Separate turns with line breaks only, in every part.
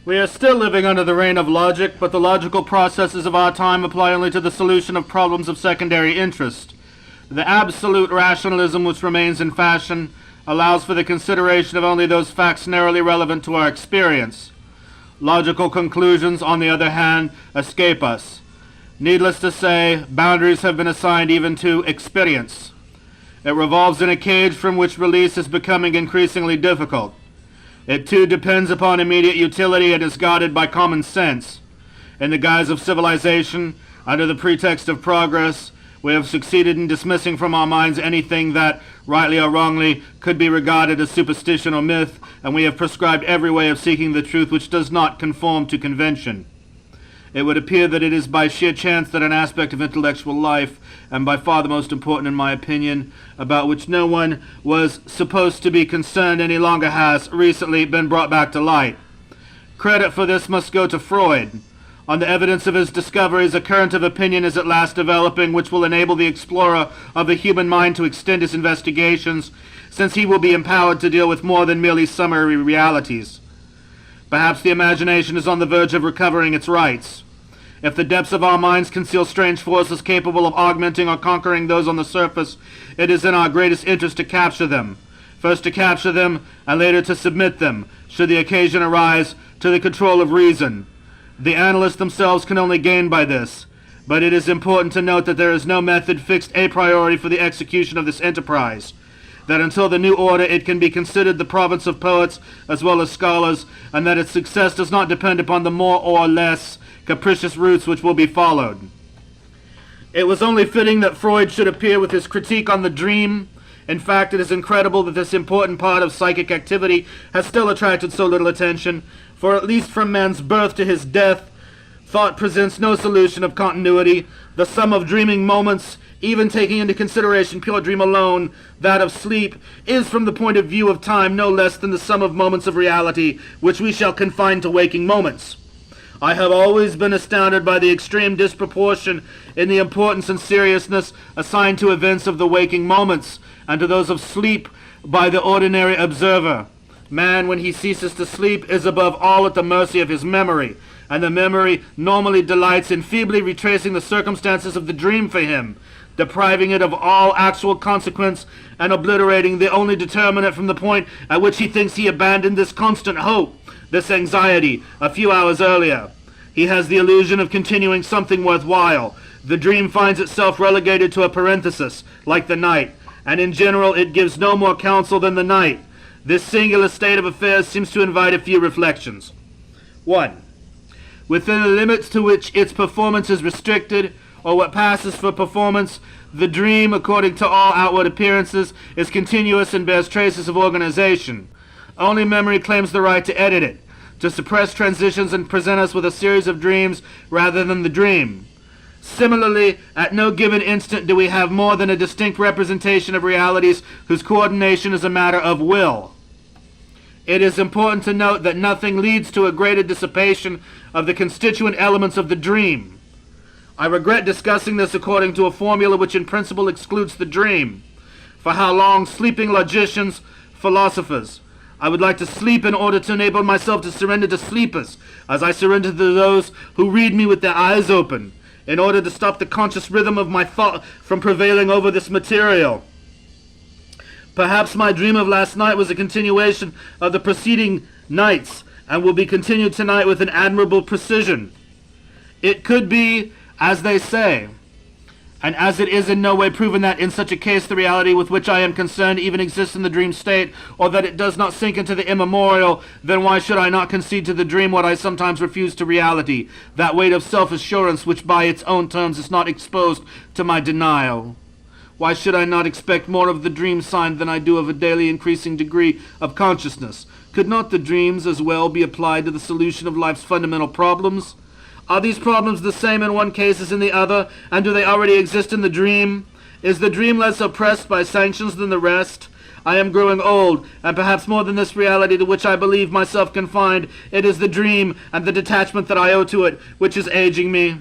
We are still living under the reign of logic, but the logical processes of our time apply only to the solution of problems of secondary interest. The absolute rationalism which remains in fashion allows for the consideration of only those facts narrowly relevant to our experience. Logical conclusions, on the other hand, escape us. Needless to say, boundaries have been assigned even to experience. It revolves in a cage from which release is becoming increasingly difficult. It too depends upon immediate utility and is guarded by common sense. In the guise of civilization, under the pretext of progress, we have succeeded in dismissing from our minds anything that, rightly or wrongly, could be regarded as superstition or myth, and we have prescribed every way of seeking the truth which does not conform to convention. It would appear that it is by sheer chance that an aspect of intellectual life, and by far the most important in my opinion, about which no one was supposed to be concerned any longer, has recently been brought back to light. Credit for this must go to Freud. On the evidence of his discoveries, a current of opinion is at last developing which will enable the explorer of the human mind to extend his investigations, since he will be empowered to deal with more than merely summary realities. Perhaps the imagination is on the verge of recovering its rights. If the depths of our minds conceal strange forces capable of augmenting or conquering those on the surface, it is in our greatest interest to capture them. First to capture them, and later to submit them, should the occasion arise, to the control of reason. The analysts themselves can only gain by this, but it is important to note that there is no method fixed a priori for the execution of this enterprise, that until the new order it can be considered the province of poets as well as scholars, and that its success does not depend upon the more or less capricious routes which will be followed. It was only fitting that Freud should appear with his critique on the dream. In fact, it is incredible that this important part of psychic activity has still attracted so little attention, for at least from man's birth to his death, thought presents no solution of continuity. The sum of dreaming moments, even taking into consideration pure dream alone, that of sleep, is from the point of view of time no less than the sum of moments of reality, which we shall confine to waking moments. I have always been astounded by the extreme disproportion in the importance and seriousness assigned to events of the waking moments, and to those of sleep by the ordinary observer. Man, when he ceases to sleep, is above all at the mercy of his memory, and the memory normally delights in feebly retracing the circumstances of the dream for him, depriving it of all actual consequence, and obliterating the only determinant from the point at which he thinks he abandoned this constant hope, this anxiety, a few hours earlier. He has the illusion of continuing something worthwhile. The dream finds itself relegated to a parenthesis, like the night, and in general it gives no more counsel than the night. This singular state of affairs seems to invite a few reflections. 1. Within the limits to which its performance is restricted, or what passes for performance, the dream, according to all outward appearances, is continuous and bears traces of organization. Only memory claims the right to edit it, to suppress transitions and present us with a series of dreams rather than the dream. Similarly, at no given instant do we have more than a distinct representation of realities whose coordination is a matter of will. It is important to note that nothing leads to a greater dissipation of the constituent elements of the dream. I regret discussing this according to a formula which in principle excludes the dream. For how long sleeping logicians, philosophers? I would like to sleep in order to enable myself to surrender to sleepers, as I surrender to those who read me with their eyes open, in order to stop the conscious rhythm of my thought from prevailing over this material. Perhaps my dream of last night was a continuation of the preceding nights, and will be continued tonight with an admirable precision. It could be, as they say, and as it is in no way proven that in such a case the reality with which I am concerned even exists in the dream state, or that it does not sink into the immemorial, then why should I not concede to the dream what I sometimes refuse to reality, that weight of self-assurance which by its own terms is not exposed to my denial? Why should I not expect more of the dream sign than I do of a daily increasing degree of consciousness? Could not the dreams as well be applied to the solution of life's fundamental problems? Are these problems the same in one case as in the other, and do they already exist in the dream? Is the dream less oppressed by sanctions than the rest? I am growing old, and perhaps more than this reality to which I believe myself confined, it is the dream and the detachment that I owe to it which is aging me.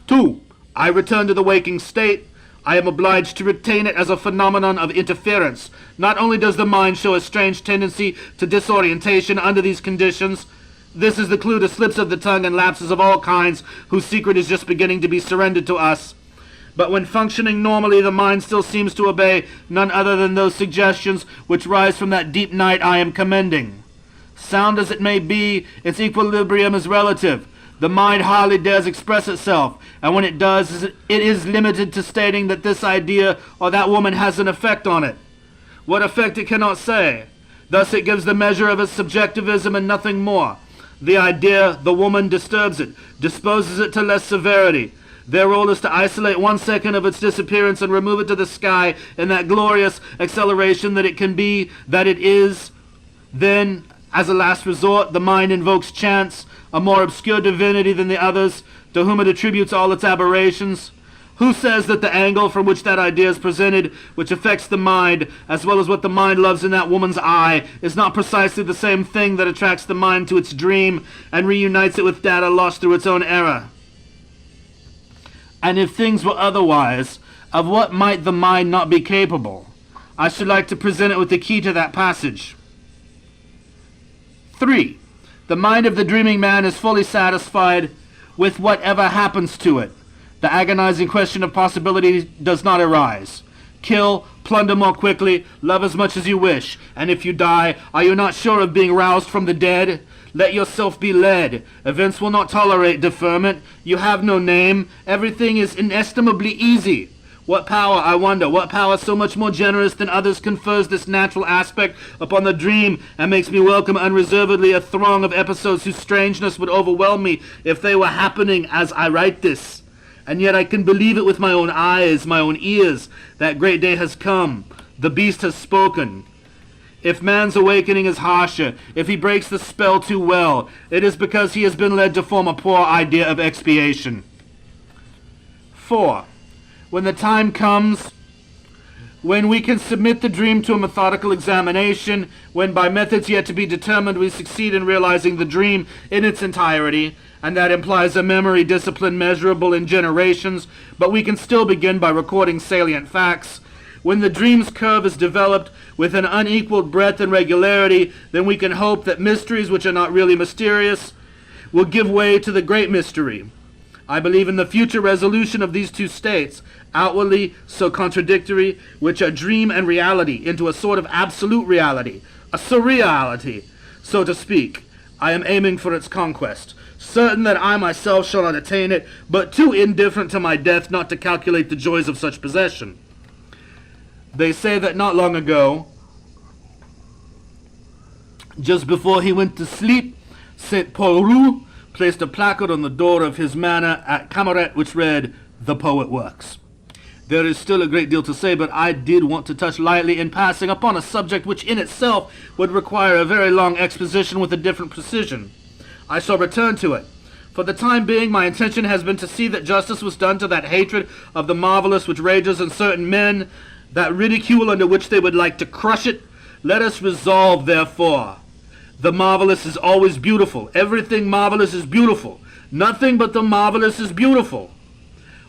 2. I return to the waking state. I am obliged to retain it as a phenomenon of interference. Not only does the mind show a strange tendency to disorientation under these conditions, this is the clue to slips of the tongue and lapses of all kinds whose secret is just beginning to be surrendered to us. But when functioning normally, the mind still seems to obey none other than those suggestions which rise from that deep night I am commending. Sound as it may be, its equilibrium is relative. The mind hardly dares express itself, and when it does, it is limited to stating that this idea or that woman has an effect on it. What effect it cannot say. Thus it gives the measure of its subjectivism and nothing more. The idea, the woman, disturbs it, disposes it to less severity. Their role is to isolate 1 second of its disappearance and remove it to the sky in that glorious acceleration that it can be, that it is. Then, as a last resort, the mind invokes chance, a more obscure divinity than the others, to whom it attributes all its aberrations. Who says that the angle from which that idea is presented, which affects the mind, as well as what the mind loves in that woman's eye, is not precisely the same thing that attracts the mind to its dream and reunites it with data lost through its own error? And if things were otherwise, of what might the mind not be capable? I should like to present it with the key to that passage. 3. The mind of the dreaming man is fully satisfied with whatever happens to it. The agonizing question of possibility does not arise. Kill, plunder more quickly, love as much as you wish, and if you die, are you not sure of being roused from the dead? Let yourself be led. Events will not tolerate deferment. You have no name. Everything is inestimably easy. What power, I wonder, what power so much more generous than others confers this natural aspect upon the dream and makes me welcome unreservedly a throng of episodes whose strangeness would overwhelm me if they were happening as I write this. And yet I can believe it with my own eyes, my own ears. That great day has come. The beast has spoken. If man's awakening is harsher, if he breaks the spell too well, it is because he has been led to form a poor idea of expiation. 4. When the time comes, when we can submit the dream to a methodical examination, when by methods yet to be determined we succeed in realizing the dream in its entirety, and that implies a memory discipline measurable in generations, but we can still begin by recording salient facts. When the dream's curve is developed with an unequaled breadth and regularity, then we can hope that mysteries which are not really mysterious will give way to the great mystery. I believe in the future resolution of these two states, outwardly so contradictory, which are dream and reality, into a sort of absolute reality, a surreality, so to speak. I am aiming for its conquest, certain that I myself shall not attain it, but too indifferent to my death not to calculate the joys of such possession. They say that not long ago, just before he went to sleep, Saint Paul placed a placard on the door of his manor at Camaret which read, "The poet works." There is still a great deal to say, but I did want to touch lightly in passing upon a subject which in itself would require a very long exposition with a different precision. I shall return to it. For the time being, my intention has been to see that justice was done to that hatred of the marvelous which rages in certain men, that ridicule under which they would like to crush it. Let us resolve, therefore. The marvelous is always beautiful. Everything marvelous is beautiful. Nothing but the marvelous is beautiful.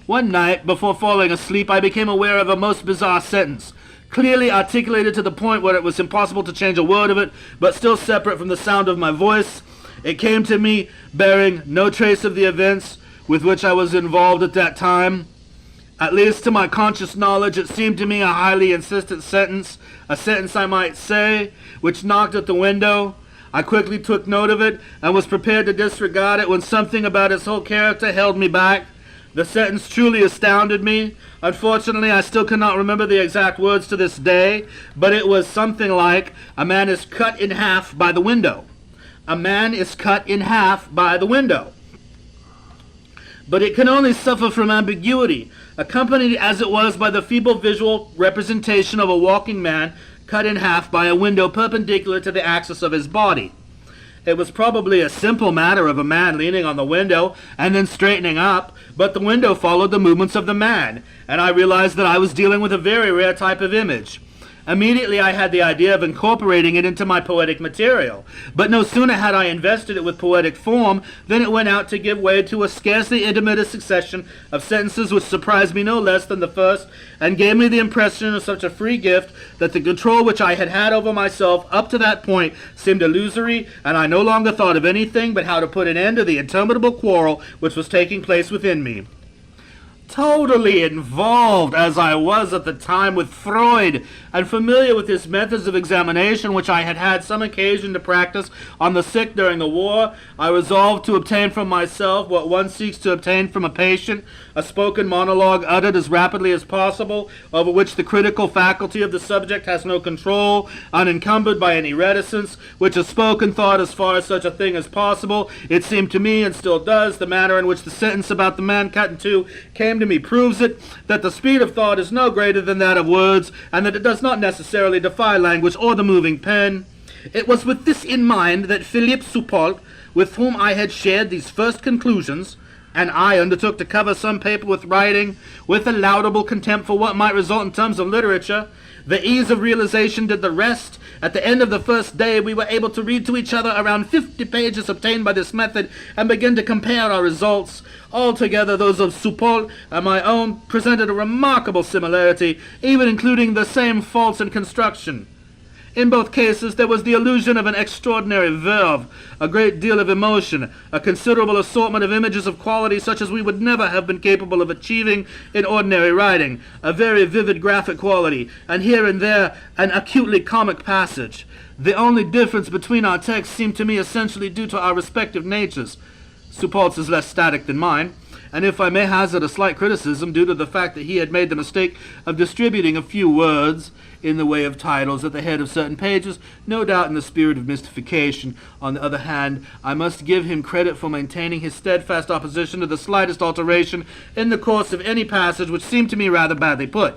One night, before falling asleep, I became aware of a most bizarre sentence, clearly articulated to the point where it was impossible to change a word of it, but still separate from the sound of my voice. It came to me bearing no trace of the events with which I was involved at that time. At least to my conscious knowledge, it seemed to me a highly insistent sentence, a sentence I might say, which knocked at the window. I quickly took note of it and was prepared to disregard it when something about its whole character held me back. The sentence truly astounded me. Unfortunately, I still cannot remember the exact words to this day, but it was something like, "A man is cut in half by the window." A man is cut in half by the window. But it can only suffer from ambiguity, accompanied as it was by the feeble visual representation of a walking man cut in half by a window perpendicular to the axis of his body. It was probably a simple matter of a man leaning on the window and then straightening up, but the window followed the movements of the man, and I realized that I was dealing with a very rare type of image. Immediately I had the idea of incorporating it into my poetic material, but no sooner had I invested it with poetic form than it went out to give way to a scarcely intermittent succession of sentences which surprised me no less than the first, and gave me the impression of such a free gift that the control which I had had over myself up to that point seemed illusory, and I no longer thought of anything but how to put an end to the interminable quarrel which was taking place within me. Totally involved as I was at the time with Freud, and familiar with his methods of examination which I had had some occasion to practice on the sick during the war, I resolved to obtain from myself what one seeks to obtain from a patient, a spoken monologue uttered as rapidly as possible, over which the critical faculty of the subject has no control, unencumbered by any reticence, which a spoken thought, as far as such a thing as possible, it seemed to me, and still does, the manner in which the sentence about the man cut in two came to me proves it, that the speed of thought is no greater than that of words, and that it does not necessarily defy language or the moving pen. It was with this in mind that Philippe Soupault, with whom I had shared these first conclusions, and I undertook to cover some paper with writing, with a laudable contempt for what might result in terms of literature. The ease of realization did the rest. At the end of the first day, we were able to read to each other around 50 pages obtained by this method, and begin to compare our results. Altogether, those of Soupault and my own presented a remarkable similarity, even including the same faults in construction. In both cases, there was the illusion of an extraordinary verve, a great deal of emotion, a considerable assortment of images of quality such as we would never have been capable of achieving in ordinary writing, a very vivid graphic quality, and here and there an acutely comic passage. The only difference between our texts seemed to me essentially due to our respective natures. Soupault's is less static than mine, and if I may hazard a slight criticism, due to the fact that he had made the mistake of distributing a few words in the way of titles at the head of certain pages, no doubt in the spirit of mystification. On the other hand, I must give him credit for maintaining his steadfast opposition to the slightest alteration in the course of any passage which seemed to me rather badly put.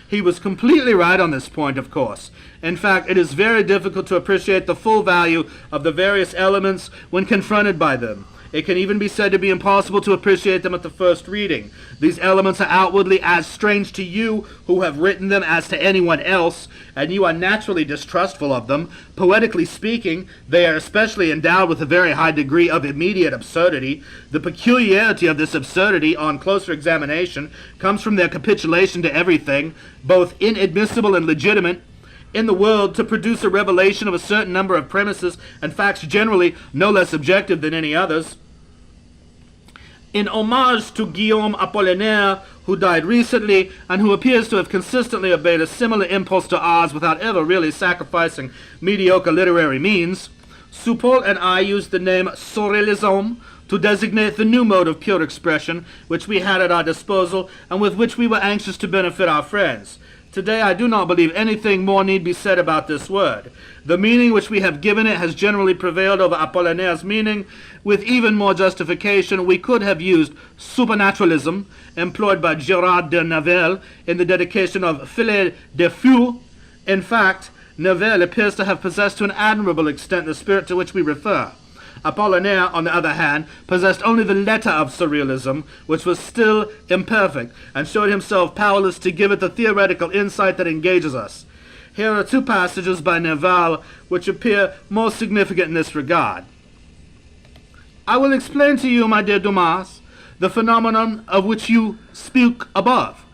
He was completely right on this point, of course. In fact, it is very difficult to appreciate the full value of the various elements when confronted by them. It can even be said to be impossible to appreciate them at the first reading. These elements are outwardly as strange to you who have written them as to anyone else, and you are naturally distrustful of them. Poetically speaking, they are especially endowed with a very high degree of immediate absurdity. The peculiarity of this absurdity, on closer examination, comes from their capitulation to everything, both inadmissible and legitimate, in the world, to produce a revelation of a certain number of premises and facts generally no less objective than any others. In homage to Guillaume Apollinaire, who died recently and who appears to have consistently obeyed a similar impulse to ours without ever really sacrificing mediocre literary means, Soupault and I used the name Surrealism to designate the new mode of pure expression which we had at our disposal and with which we were anxious to benefit our friends. Today I do not believe anything more need be said about this word. The meaning which we have given it has generally prevailed over Apollinaire's meaning. With even more justification, we could have used supernaturalism, employed by Gérard de Nerval in the dedication of Filet de Feu. In fact, Nerval appears to have possessed to an admirable extent the spirit to which we refer. Apollinaire, on the other hand, possessed only the letter of surrealism, which was still imperfect, and showed himself powerless to give it the theoretical insight that engages us. Here are two passages by Nerval which appear most significant in this regard. I will explain to you, my dear Dumas, the phenomenon of which you speak above.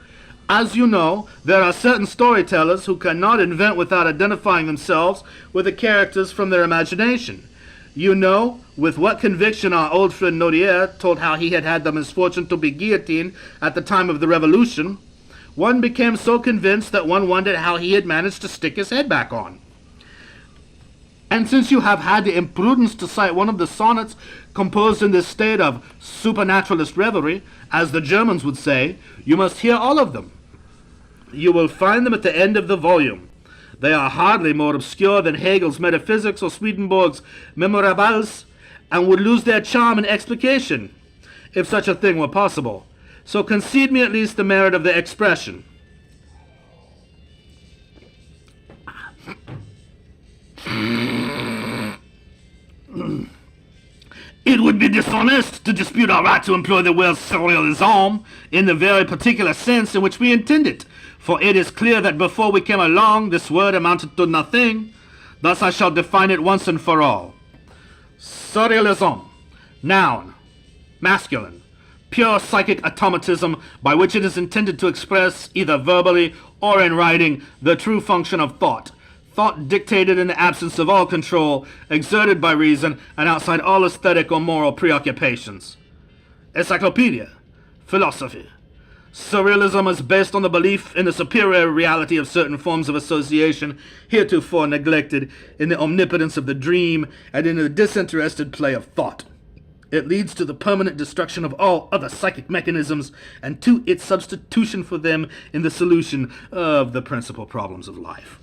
As you know, there are certain storytellers who cannot invent without identifying themselves with the characters from their imagination. You know with what conviction our old friend Nodier told how he had had the misfortune to be guillotined at the time of the Revolution. One became so convinced that one wondered how he had managed to stick his head back on. And since you have had the imprudence to cite one of the sonnets composed in this state of supernaturalist revelry, as the Germans would say, you must hear all of them. You will find them at the end of the volume. They are hardly more obscure than Hegel's Metaphysics or Swedenborg's Memorables, and would lose their charm and explication, if such a thing were possible. So concede me at least the merit of the expression. It would be dishonest to dispute our right to employ the word surrealism in the very particular sense in which we intend it, For it is clear that before we came along, this word amounted to nothing. Thus I shall define it once and for all. Surrealism, noun, masculine, pure psychic automatism by which it is intended to express, either verbally or in writing, the true function of thought. Thought dictated in the absence of all control, exerted by reason, and outside all aesthetic or moral preoccupations. Encyclopedia, philosophy. Surrealism is based on the belief in the superior reality of certain forms of association heretofore neglected, in the omnipotence of the dream, and in the disinterested play of thought. It leads to the permanent destruction of all other psychic mechanisms and to its substitution for them in the solution of the principal problems of life.